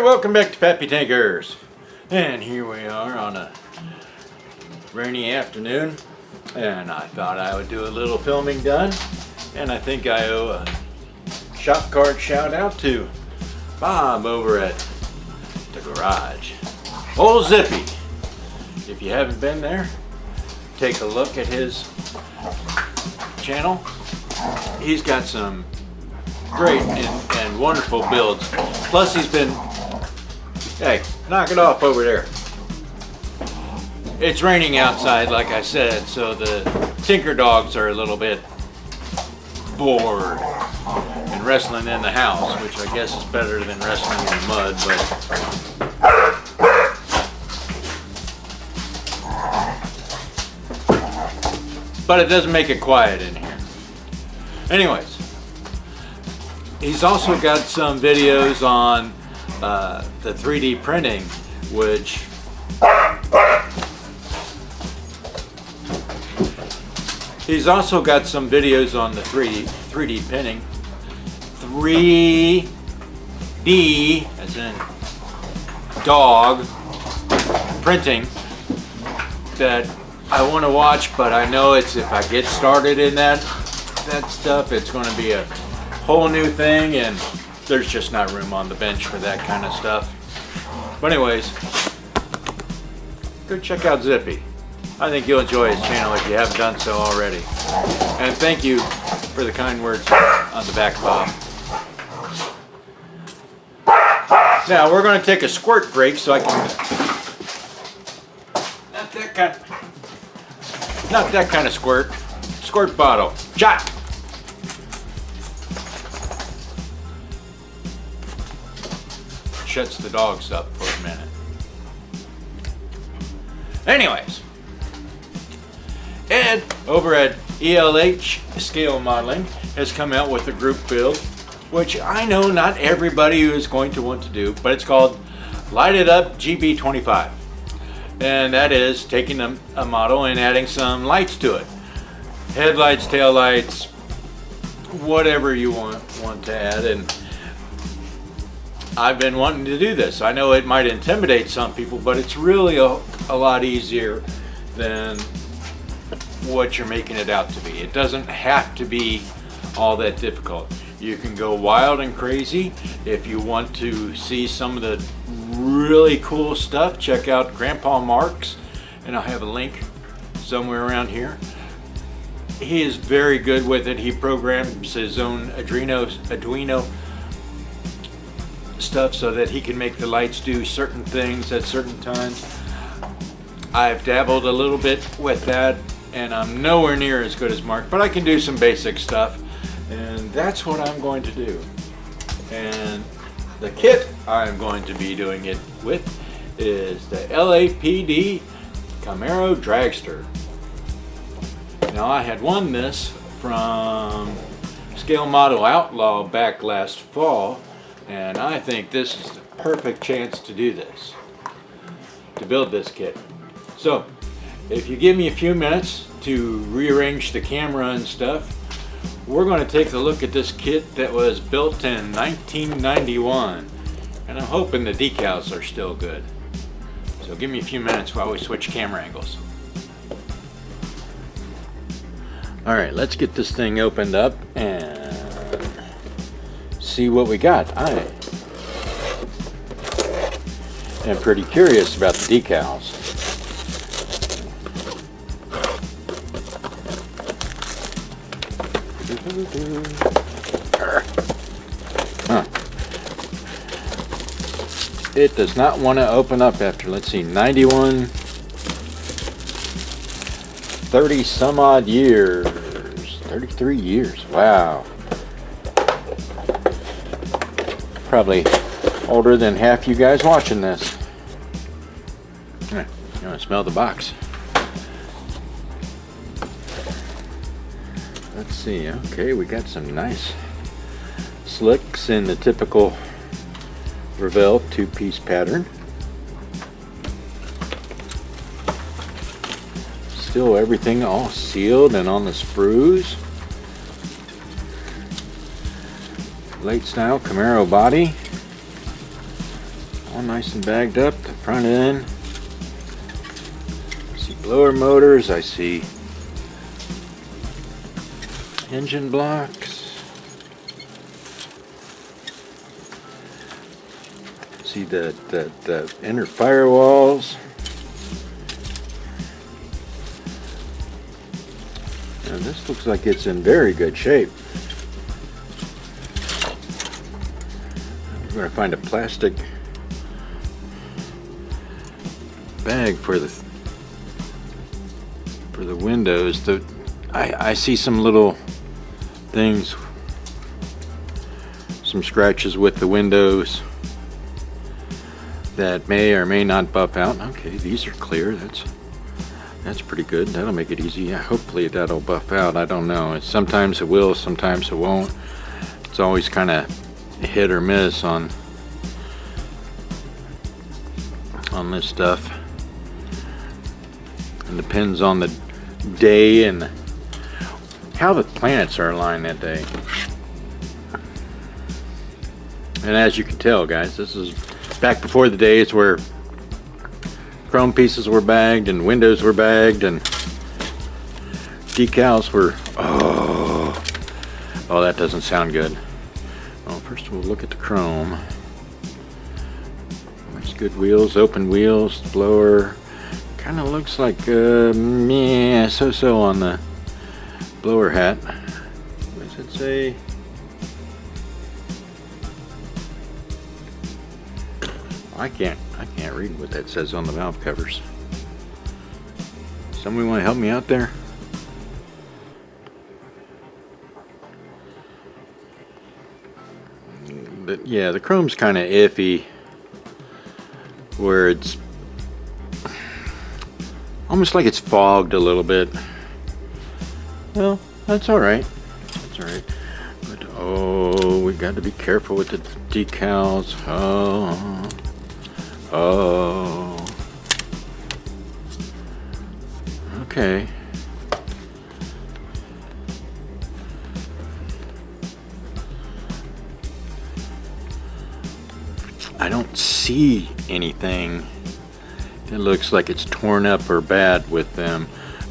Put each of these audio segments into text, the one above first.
welcome back to Pappy Tankers. And here we are on a rainy afternoon. And I thought I would do a little filming done. And I think I owe a shop card shout out to Bob over at the garage. Old Zippy. If you haven't been there, take a look at his channel. He's got some great and wonderful builds. Plus he's been, hey, knock it off over there. It's raining outside, like I said, so the Tinker dogs are a little bit bored and wrestling in the house, which I guess is better than wrestling in the mud, but it doesn't make it quiet in here. Anyways, he's also got some videos on the 3D printing, which he's also got some videos on the 3D printing, 3D as in dog printing, that I want to watch, but I know it's, if I get started in that stuff, it's going to be a whole new thing, and there's just not room on the bench for that kind of stuff. But anyways, go check out Zippy. I think you'll enjoy his channel if you haven't done so already. And thank you for the kind words on the back, Bob. Now we're going to take a squirt break so I can, not that kind of squirt bottle. Shot. Shuts the dogs up for a minute. Anyways, Ed over at ELH Scale Modeling has come out with a group build, which I know not everybody is going to want to do, but it's called Light It Up GB25. And that is taking a model and adding some lights to it. Headlights, taillights, whatever you want to add. And I've been wanting to do this. I know it might intimidate some people, but it's really a lot easier than what you're making it out to be. It doesn't have to be all that difficult. You can go wild and crazy. If you want to see some of the really cool stuff, check out Grandpa Mark's, and I'll have a link somewhere around here. He is very good with it. He programs his own Arduino stuff so that he can make the lights do certain things at certain times. I've dabbled a little bit with that, and I'm nowhere near as good as Mark, but I can do some basic stuff, and that's what I'm going to do. And the kit I'm going to be doing it with is the LAPD Camaro Dragster. Now, I had won this from Scale Model Outlaw back last fall, and I think this is the perfect chance to do this, to build this kit. So, if you give me a few minutes to rearrange the camera and stuff, we're going to take a look at this kit that was built in 1991, and I'm hoping the decals are still good. So give me a few minutes while we switch camera angles. Alright, let's get this thing opened up and see what we got. I am pretty curious about the decals. Huh. It does not want to open up after, let's see, 91, 30 some odd years, 33 years, wow. Probably older than half you guys watching this. You want to smell the box? Let's see, okay, we got some nice slicks in the typical Revell two-piece pattern. Still everything all sealed and on the sprues. late style Camaro body. All nice and bagged up, the front end. I see blower motors, I see engine blocks. See the inner firewalls. Now this looks like it's in very good shape. We're going to find a plastic bag for the windows. I see some little things, some scratches with the windows that may or may not buff out. Okay, these are clear. That's pretty good. That'll make it easy. Yeah, hopefully that'll buff out. I don't know. Sometimes it will, sometimes it won't. It's always kind of hit or miss on this stuff. It depends on the day and how the planets are aligned that day. And as you can tell, guys, this is back before the days where chrome pieces were bagged and windows were bagged and decals were, oh, that doesn't sound good. Well, first we'll look at the chrome. Nice good wheels, open wheels, blower. Kind of looks like so on the blower hat. What does it say? I can't read what that says on the valve covers. Somebody want to help me out there? But yeah, the chrome's kind of iffy, where it's almost like it's fogged a little bit. Well, that's all right. That's all right. But oh, we got to be careful with the decals. Oh. Okay. I don't see anything that looks like it's torn up or bad with them,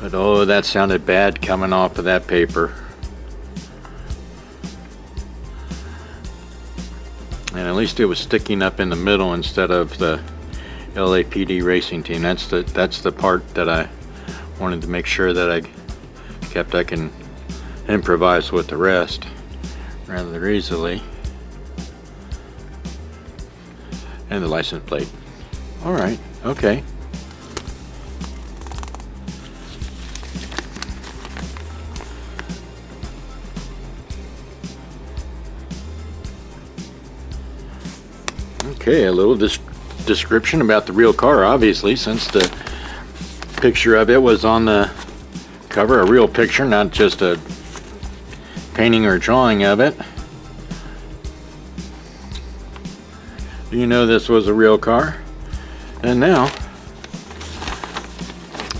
but oh, that sounded bad coming off of that paper. And at least it was sticking up in the middle instead of the LAPD racing team. That's the part that I wanted to make sure that I kept. I can improvise with the rest rather easily. And the license plate. All right, okay. Okay, a little description about the real car, obviously, since the picture of it was on the cover, a real picture, not just a painting or drawing of it. You know this was a real car. And now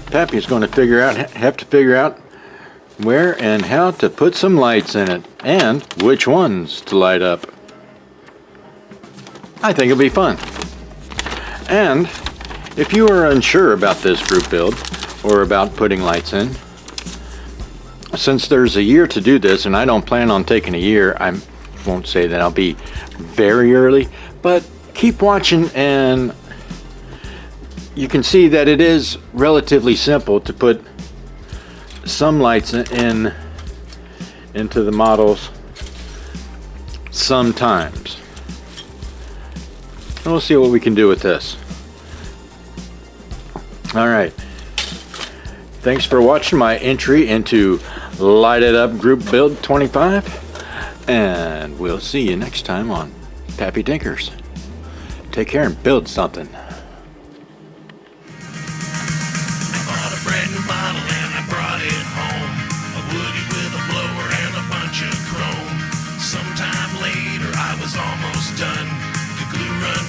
Pappy's going to have to figure out where and how to put some lights in it and which ones to light up. I think it'll be fun. And if you are unsure about this group build or about putting lights in, since there's a year to do this and I don't plan on taking a year, I won't say that I'll be very early, but keep watching and you can see that it is relatively simple to put some lights into the models sometimes. And we'll see what we can do with this. Alright. Thanks for watching my entry into Light It Up Group Build 25. And we'll see you next time on Pappy Tinkers. Take care and build something. Sometime later I was almost done. The glue run